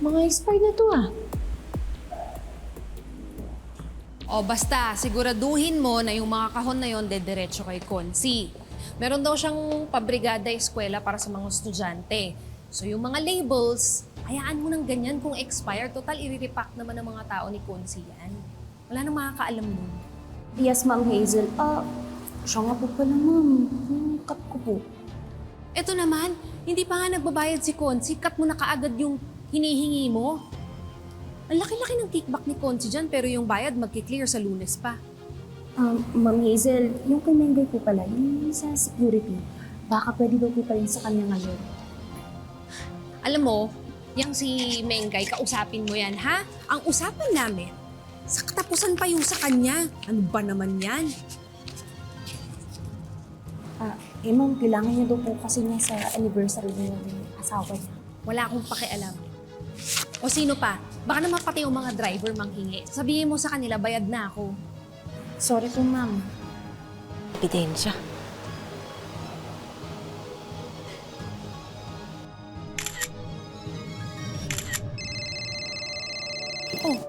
Mga expired na to ah. O basta, siguraduhin mo na yung mga kahon na yon dediretso kay Konsi. Meron daw siyang pabrigada eskwela para sa mga estudyante. So yung mga labels, hayaan mo ng ganyan kung expired. Total, i-repack naman ng mga tao ni Konsi yan. Wala nang makakaalam nun. Yes, Ma'am Hazel. Siya nga po pala, ma'am. Yung cut ko po. Eto naman, hindi pa nga nagbabayad si Konsi, cut mo na kaagad yung hinihingi mo. Ang laki-laki ng kickback ni Konsi dyan, pero yung bayad magki-clear sa Lunes pa. Ma'am Hazel, yung kay Mengay po pala, yung sa security, baka pwede daw po pa rin sa kanya ngayon. Alam mo, yang si Mengay, kausapin mo yan, ha? Ang usapan namin, sa katapusan pa yung sa kanya. Ano ba naman yan? Ma'am, kailangan niya daw po kasi niya sa anniversary niya ng asawa niya. Wala akong pakialam. O sino pa? Baka naman pati yung mga driver manghingi. Sabihin mo sa kanila, bayad na ako. Sorry po, ma'am. Ebidensya. Oh,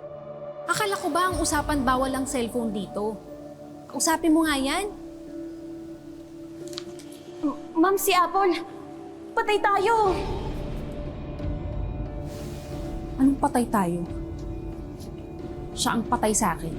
akala ko ba ang usapan bawal ang cellphone dito? Usapin mo nga yan. Ma'am, si Apple! Patay tayo! Anong patay tayo? Siya ang patay sa akin.